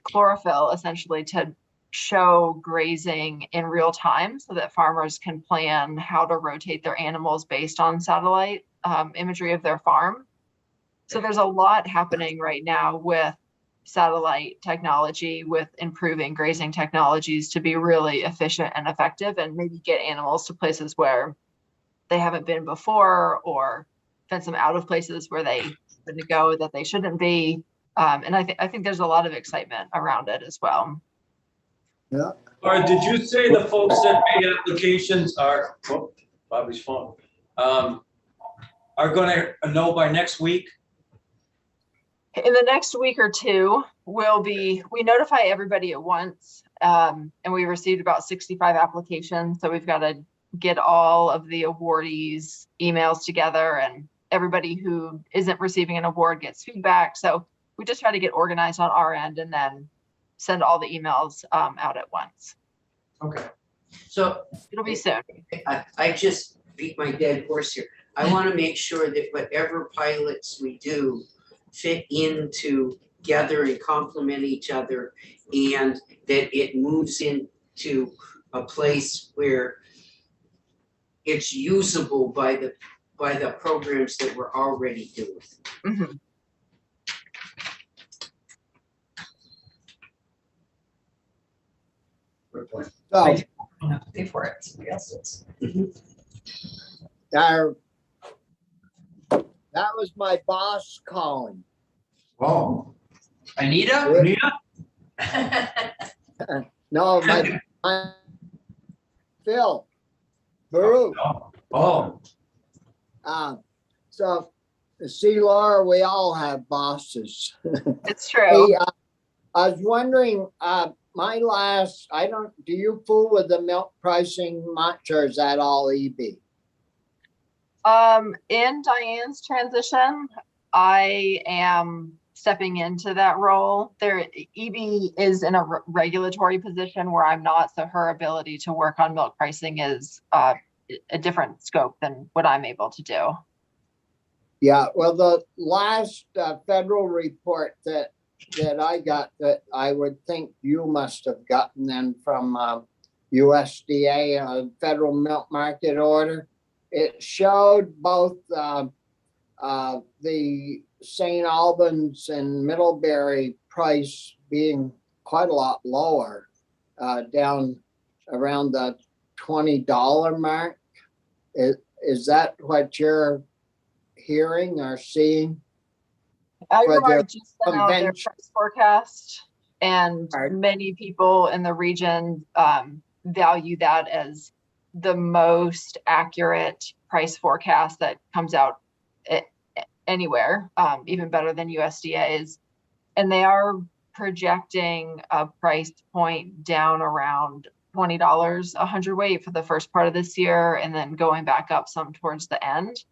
chlorophyll essentially to show grazing in real time, so that farmers can plan how to rotate their animals based on satellite imagery of their farm. So there's a lot happening right now with satellite technology, with improving grazing technologies to be really efficient and effective, and maybe get animals to places where they haven't been before, or fence them out of places where they shouldn't go that they shouldn't be. And I think there's a lot of excitement around it as well. Yeah. Or did you say the folks that made applications are, Bobby's phone, are gonna know by next week? In the next week or two, we notify everybody at once, and we received about 65 applications. So we've got to get all of the awardees' emails together, and everybody who isn't receiving an award gets feedback. So we just try to get organized on our end and then send all the emails out at once. Okay. So It'll be soon. I just beat my dead horse here. I want to make sure that whatever pilots we do fit in together and complement each other, and that it moves into a place where it's usable by the programs that we're already doing. Mhm. Good point. So, I don't have to pay for it, somebody else does. there, that was my boss calling. Oh, Anita? Anita? No, my Phil, Baruch. Oh, So, see, Laura, we all have bosses. It's true. Hey, I was wondering, do you fool with the milk pricing much, or is that all EB? In Diane's transition, I am stepping into that role. EB is in a regulatory position where I'm not, so her ability to work on milk pricing is a different scope than what I'm able to do. Yeah, well, the last federal report that I got, that I would think you must have gotten then from USDA, Federal Milk Market Order, it showed both the St. Albans and Middlebury price being quite a lot lower, down around the $20 mark. Is that what you're hearing or seeing? For their Agrimark just sent out their convention. price forecast, and Pardon? many people in the region value that as the most accurate price forecast that comes out anywhere, even better than USDA's. And they are projecting a price point down around $20 a hundredweight for the first part of this year, and then going back up some towards the end.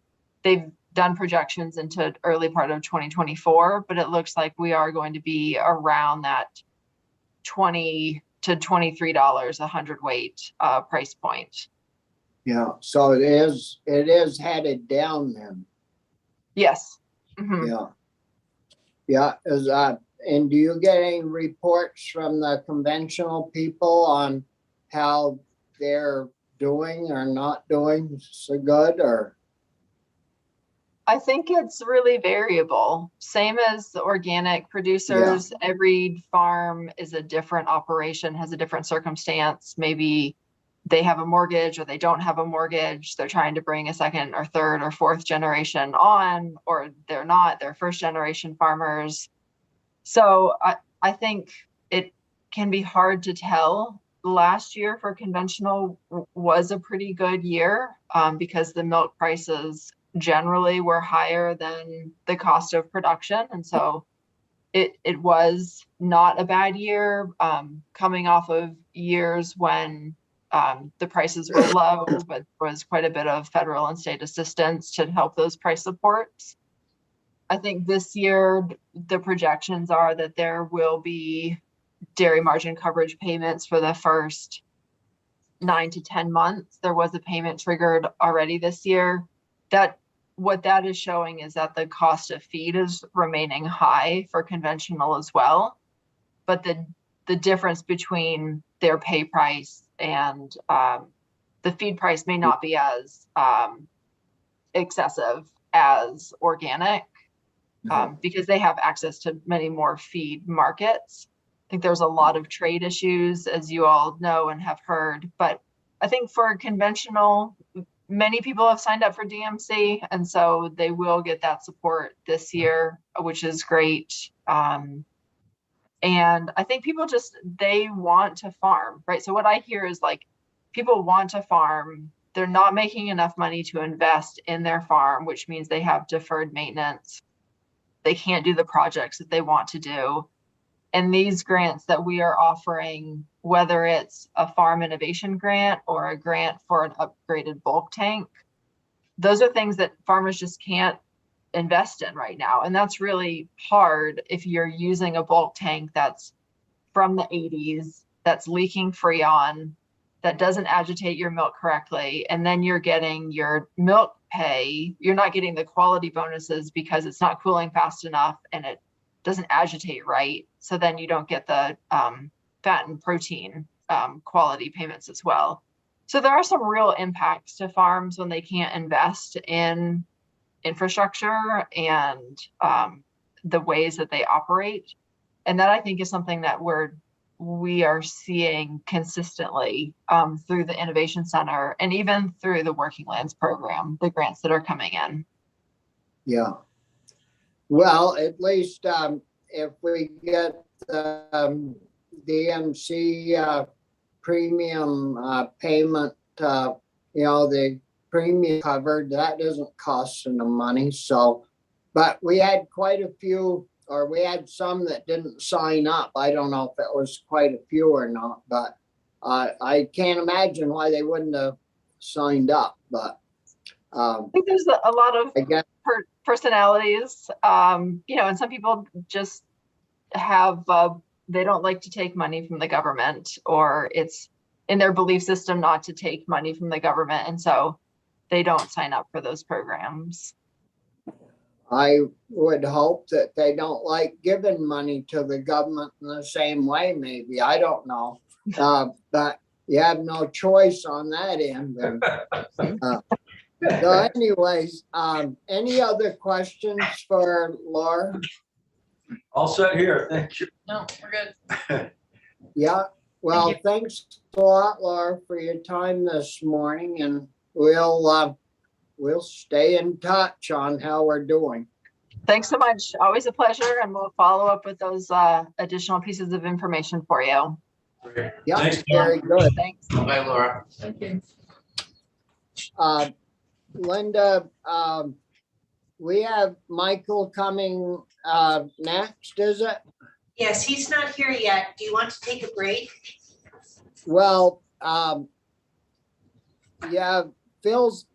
They've done projections into early part of 2024, but it looks like we are going to be around that $20 to $23 a hundredweight price point. Yeah, so it is headed down then. Yes. Mhm. Yeah. Yeah, and do you get any reports from the conventional people on how they're doing or not doing so good, or? I think it's really variable. Same as the organic producers, every farm is a different operation, has a different circumstance. Maybe they have a mortgage or they don't have a mortgage. They're trying to bring a second or third or fourth generation on, or they're not, they're first generation farmers. So I think it can be hard to tell. Last year for conventional was a pretty good year because the milk prices generally were higher than the cost of production. And so it was not a bad year, coming off of years when the prices were low, but was quite a bit of federal and state assistance to help those price supports. I think this year, the projections are that there will be dairy margin coverage payments for the first 9 to 10 months. There was a payment triggered already this year. What that is showing is that the cost of feed is remaining high for conventional as well. But the difference between their pay price and the feed price may not be as excessive as organic because they have access to many more feed markets. I think there's a lot of trade issues, as you all know and have heard. But I think for conventional, many people have signed up for DMC, and so they will get that support this year, which is great. And I think people they want to farm, right? So what I hear is like, people want to farm. They're not making enough money to invest in their farm, which means they have deferred maintenance. They can't do the projects that they want to do. And these grants that we are offering, whether it's a farm innovation grant or a grant for an upgraded bulk tank, those are things that farmers just can't invest in right now. And that's really hard if you're using a bulk tank that's from the 80s, that's leaking Freon, that doesn't agitate your milk correctly. And then you're getting your milk pay. You're not getting the quality bonuses because it's not cooling fast enough and it doesn't agitate right. So then you don't get the fat and protein quality payments as well. So there are some real impacts to farms when they can't invest in infrastructure and the ways that they operate. And that I think is something that we are seeing consistently through the Innovation Center and even through the Working Lands program, the grants that are coming in. Yeah. Well, at least if we get the DMC premium payment, the premium covered, that doesn't cost any money. So, but we had quite a few, or we had some that didn't sign up. I don't know if it was quite a few or not, but I can't imagine why they wouldn't have signed up. But I think there's a lot of I guess, personalities, and some people just have, they don't like to take money from the government, or it's in their belief system not to take money from the government. And so they don't sign up for those programs. I would hope that they don't like giving money to the government in the same way, maybe. I don't know. But you have no choice on that end. So anyways, any other questions for Laura? All set here. Thank you. No, we're good. Yeah, well, Thank thanks a lot, Laura, for your time this morning, and we'll stay in touch on how we're doing. Thanks so much. Always a pleasure. And we'll follow up with those additional pieces of information for you. Great. Yeah, Thanks, Laura. very good. Thanks. Bye, Laura. Thank you. Linda, we have Michael coming next, is it? Yes, he's not here yet. Do you want to take a break? Well, yeah, Phil's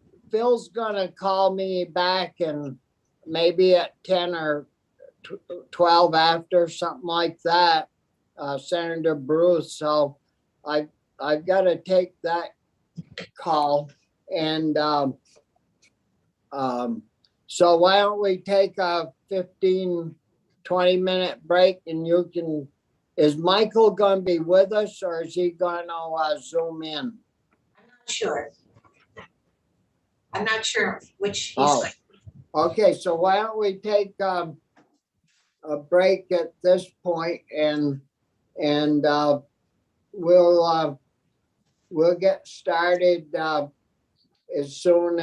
gonna call me back and maybe at 10 or 12 after, something like that, Senator Bruce. So I've got to take that call. And so why don't we take a 15, 20-minute break, and is Michael going to be with us, or is he going to Zoom in? I'm not sure. I'm not sure which he's Oh. like. Okay, so why don't we take a break at this point, and we'll get started as soon